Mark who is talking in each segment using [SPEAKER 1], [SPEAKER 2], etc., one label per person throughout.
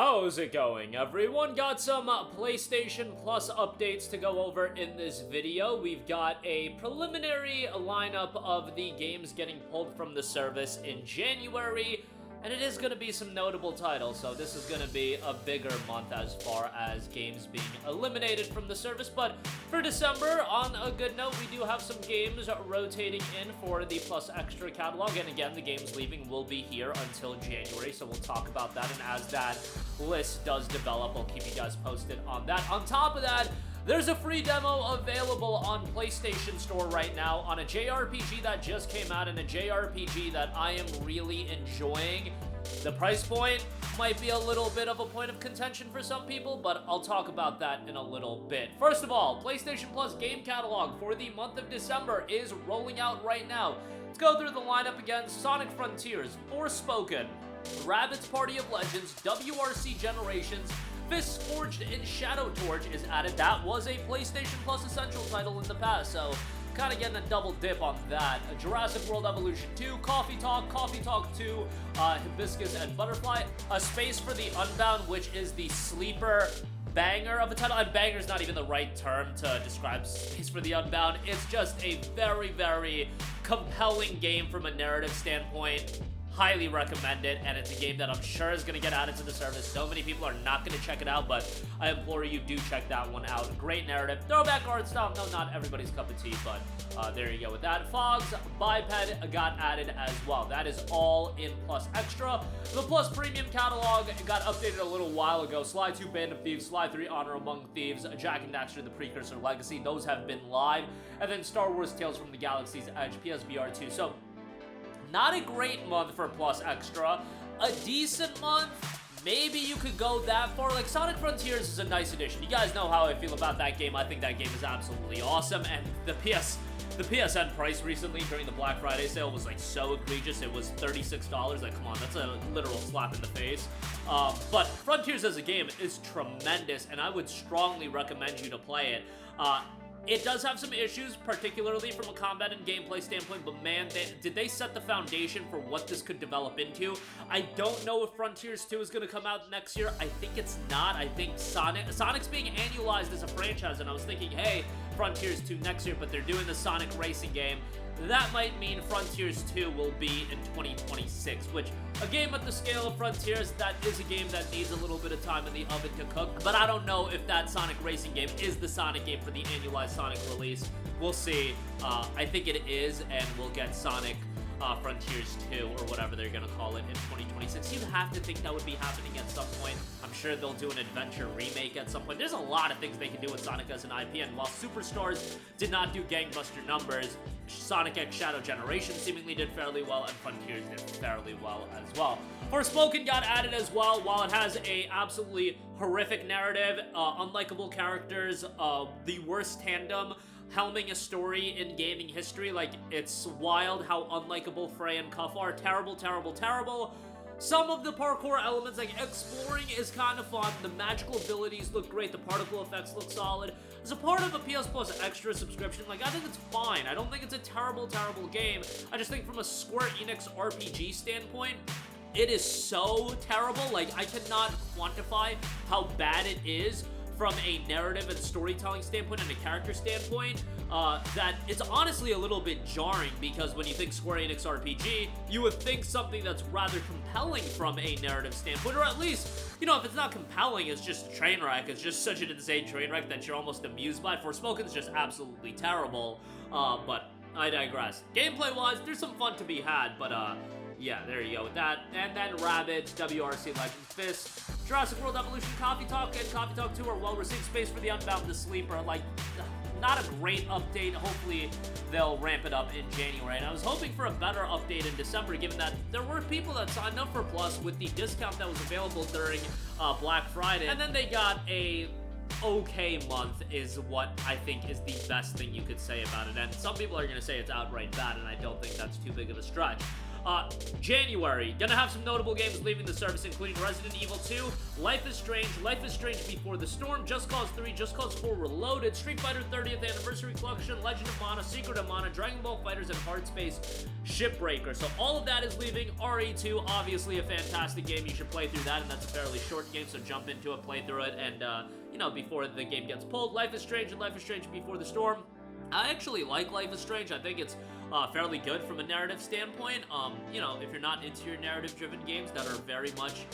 [SPEAKER 1] How's it going, everyone? Got some PlayStation Plus updates to go over in this video. We've got a preliminary lineup of the games getting pulled from the service in January, and it is going to be some notable titles, so this is going to be a bigger month as far as games being eliminated from the service. But for December, on a good note, we do have some games rotating in for the Plus Extra catalog, and again, the games leaving will be here until January, so we'll talk about that, and as that list does develop, I'll keep you guys posted on that. On top of that, there's a free demo available on PlayStation Store right now on a JRPG that just came out, and a JRPG that I am really enjoying. The price point might be a little bit of a point of contention for some people, but I'll talk about that in a little bit. First of all, PlayStation Plus game catalog for the month of December is rolling out right now. Let's go through the lineup again. Sonic Frontiers, Forspoken, Rabbids Party of Legends, WRC Generations, Fists Forged in Shadow Torch is added. That was a PlayStation Plus Essential title in the past, so kind of getting a double dip on that. Jurassic World Evolution 2, Coffee Talk 2, Hibiscus and Butterfly, A Space for the Unbound, which is the sleeper banger of a title, and banger's not even the right term to describe Space for the Unbound. It's just a very, very compelling game from a narrative standpoint. Highly recommend it, and it's a game that I'm sure is going to get added to the service. So many people are not going to check it out, but I implore you, do check that one out. Great narrative, throwback art style. No, not everybody's cup of tea, but there you go with that. Fog's Biped got added as well. That is all in Plus Extra. The Plus Premium catalog got updated a little while ago. Sly 2, Band of Thieves, Sly 3, Honor Among Thieves, Jak and Daxter, The Precursor Legacy. Those have been live. And then Star Wars Tales from the Galaxy's Edge, PSVR 2. So not a great month for Plus Extra. A decent month. Maybe you could go that far. Like, Sonic Frontiers is a nice addition. You guys know how I feel about that game. I think that game is absolutely awesome. And the PSN price recently during the Black Friday sale was like so egregious. It was $36. Like, come on, that's a literal slap in the face. But Frontiers as a game is tremendous, and I would strongly recommend you to play it. It does have some issues, particularly from a combat and gameplay standpoint, but man, did they set the foundation for what this could develop into. I don't know if Frontiers 2 is going to come out next year. I think it's not. I think Sonic's being annualized as a franchise, and I was thinking, hey, Frontiers 2 next year, but they're doing the Sonic racing game. That might mean Frontiers 2 will be in 2026, which, a game at the scale of Frontiers, that is a game that needs a little bit of time in the oven to cook, but I don't know if that Sonic racing game is the Sonic game for the annualized Sonic release. We'll see. I think it is, and we'll get Sonic Frontiers 2, or whatever they're going to call it, in 2026. You'd have to think that would be happening at some point. I'm sure they'll do an adventure remake at some point. There's a lot of things they can do with Sonic as an IP, and while Superstars did not do gangbuster numbers, Sonic X Shadow Generation seemingly did fairly well, and Frontiers did fairly well as well. Forspoken got added as well. While it has a absolutely horrific narrative, unlikable characters, the worst tandem helming a story in gaming history. Like, it's wild how unlikable Frey and Cuff are. Terrible, terrible, terrible. Some of the parkour elements, like exploring, is kind of fun. The magical abilities look great. The particle effects look solid. As a part of a PS Plus Extra subscription, like, I think it's fine. I don't think it's a terrible, terrible game. I just think from a Square Enix RPG standpoint, it is so terrible. Like, I cannot quantify how bad it is from a narrative and storytelling standpoint and a character standpoint, that it's honestly a little bit jarring, because when you think Square Enix RPG, you would think something that's rather compelling from a narrative standpoint, or at least, you know, if it's not compelling, it's just train wreck. It's just such an insane train wreck that you're almost amused by. Forspoken is just absolutely terrible, but I digress. Gameplay-wise, there's some fun to be had, but yeah, there you go with that. And then Rabbids, WRC Legends Fist, Jurassic World Evolution, Coffee Talk, and Coffee Talk 2 are well received. Space for the Unbound, The Sleeper, like, not a great update. Hopefully they'll ramp it up in January. And I was hoping for a better update in December, given that there were people that signed up for Plus with the discount that was available during Black Friday. And then they got a okay month, is what I think is the best thing you could say about it. And some people are going to say it's outright bad, and I don't think that's too big of a stretch. January, gonna have some notable games leaving the service, including Resident Evil 2, Life is Strange Before the Storm, Just Cause 3, Just Cause 4 Reloaded, Street Fighter 30th Anniversary Collection, Legend of Mana, Secret of Mana, Dragon Ball FighterZ, and Hard Space Shipbreaker. So all of that is leaving. RE2, obviously a fantastic game. You should play through that, and that's a fairly short game, so jump into it, play through it, and, you know, before the game gets pulled. Life is Strange and Life is Strange Before the Storm. I actually like Life is Strange. I think it's fairly good from a narrative standpoint. You know, if you're not into your narrative-driven games that are very much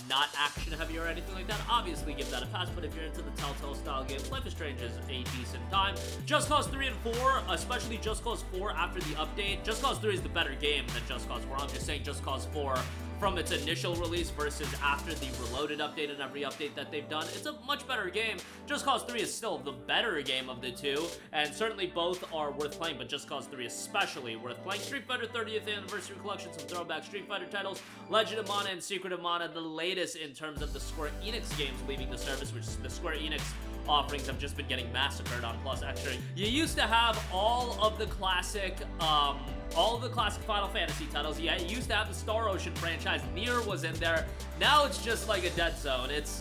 [SPEAKER 1] not action-heavy or anything like that, obviously give that a pass. But if you're into the Telltale-style games, Life is Strange is a decent time. Just Cause 3 and 4, especially Just Cause 4 after the update. Just Cause 3 is the better game than Just Cause 4. I'm just saying Just Cause 4 from its initial release versus after the Reloaded update and every update that they've done. It's a much better game. Just Cause 3 is still the better game of the two, and certainly both are worth playing, but Just Cause 3 especially worth playing. Street Fighter 30th Anniversary Collection, some throwback Street Fighter titles, Legend of Mana and Secret of Mana, the latest in terms of the Square Enix games leaving the service, which the Square Enix offerings have just been getting massacred on Plus Extra. You used to have all of the classic Final Fantasy titles. Yeah, you used to have the Star Ocean franchise. Nier was in there. Now it's just like a dead zone. It's,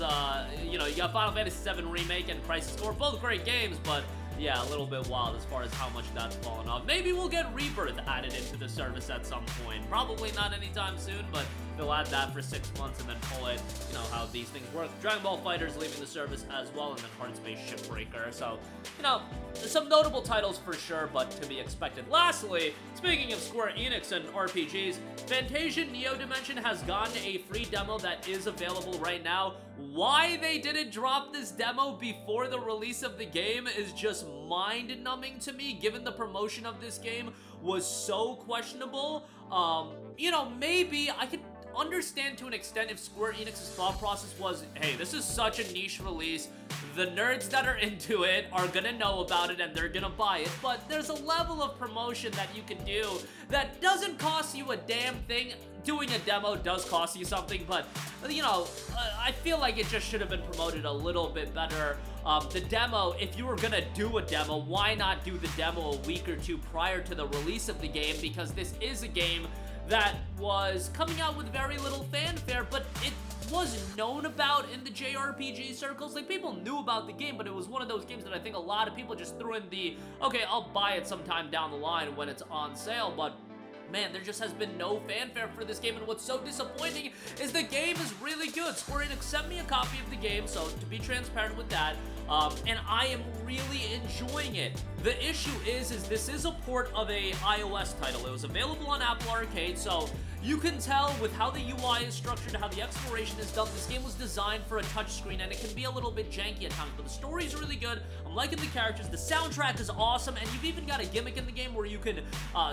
[SPEAKER 1] you know, you got Final Fantasy VII Remake and Crisis Core, both great games, but yeah, a little bit wild as far as how much that's fallen off. Maybe we'll get Rebirth added into the service at some point. Probably not anytime soon, but they'll add that for 6 months and then pull it. You know how these things work. Dragon Ball FighterZ leaving the service as well, and then Hard Space Shipbreaker. So, you know, some notable titles for sure, but to be expected. Lastly, speaking of Square Enix and RPGs, Fantasia Neo Dimension has gotten a free demo that is available right now. Why they didn't drop this demo before the release of the game is just mind-numbing to me, given the promotion of this game was so questionable. You know, maybe I could understand to an extent if Square Enix's thought process was, hey, this is such a niche release, the nerds that are into it are gonna know about it and they're gonna buy it, but there's a level of promotion that you can do that doesn't cost you a damn thing. Doing a demo does cost you something, but, you know, I feel like it just should have been promoted a little bit better. The demo, if you were gonna do a demo, why not do the demo a week or two prior to the release of the game? Because this is a game that was coming out with very little fanfare, but it was known about in the JRPG circles. Like, people knew about the game, but it was one of those games that I think a lot of people just threw in the, okay, I'll buy it sometime down the line when it's on sale, but man, there just has been no fanfare for this game, and what's so disappointing is the game is really good. Square Enix sent me a copy of the game, so to be transparent with that, and I am really enjoying it. The issue is this is a port of a iOS title. It was available on Apple Arcade, so you can tell with how the UI is structured, how the exploration is done, this game was designed for a touchscreen, and it can be a little bit janky at times, but the story is really good. I'm liking the characters. The soundtrack is awesome, and you've even got a gimmick in the game where you can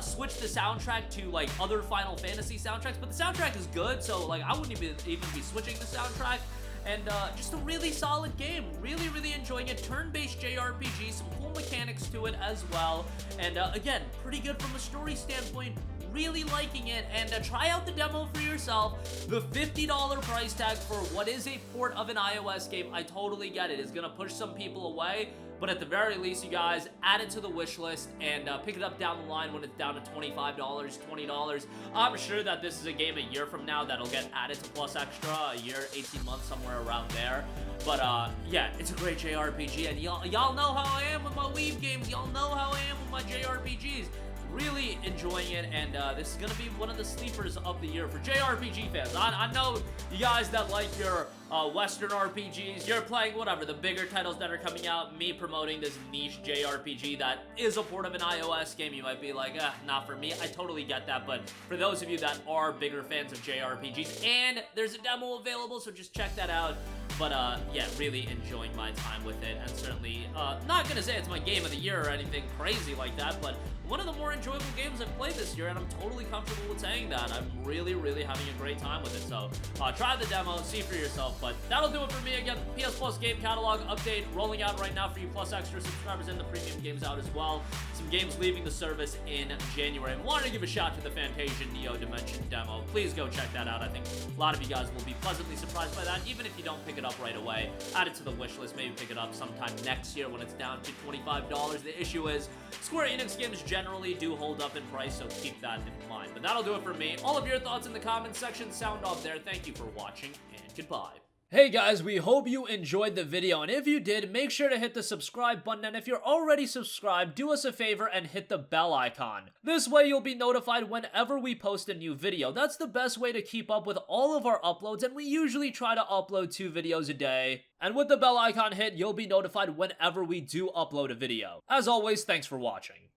[SPEAKER 1] switch the soundtrack to, like, other Final Fantasy soundtracks, but the soundtrack is good, so, like, I wouldn't even be switching the soundtrack. And just a really solid game. Really, really enjoying it. Turn-based JRPG, some cool mechanics to it as well. And again, pretty good from a story standpoint. Really liking it, and try out the demo for yourself. The $50 price tag for what is a port of an iOS game, I totally get it. It's gonna push some people away, but at the very least, you guys, add it to the wish list and pick it up down the line when it's down to $25, $20. I'm sure that this is a game a year from now that'll get added to Plus Extra, a year, 18 months, somewhere around there. But yeah, it's a great JRPG, and y'all know how I am with my Weave games. Y'all know how I am with my JRPGs. Really enjoying it, and this is gonna be one of the sleepers of the year for JRPG fans. I know you guys that like your Western RPGs, you're playing whatever, the bigger titles that are coming out, me promoting this niche JRPG that is a port of an iOS game, you might be like, not for me. I totally get that, but for those of you that are bigger fans of JRPGs, and there's a demo available, so just check that out. But yeah, really enjoying my time with it, and certainly not gonna say it's my game of the year or anything crazy like that, but one of the more enjoyable games I've played this year, and I'm totally comfortable with saying that. I'm really, really having a great time with it, so try the demo, see for yourself. But that'll do it for me. Again, PS Plus game catalog update rolling out right now for you Plus Extra subscribers, and the premium games out as well. Some games leaving the service in January. And wanted to give a shout to the Fantasia Neo Dimension demo. Please go check that out. I think a lot of you guys will be pleasantly surprised by that, even if you don't pick it up right away. Add it to the wish list. Maybe pick it up sometime next year when it's down to $25. The issue is Square Enix games generally do hold up in price, so keep that in mind. But that'll do it for me. All of your thoughts in the comment section sound off there. Thank you for watching, and goodbye. Hey guys, we hope you enjoyed the video, and if you did, make sure to hit the subscribe button, and if you're already subscribed, do us a favor and hit the bell icon. This way you'll be notified whenever we post a new video. That's the best way to keep up with all of our uploads, and we usually try to upload 2 videos a day. And with the bell icon hit, you'll be notified whenever we do upload a video. As always, thanks for watching.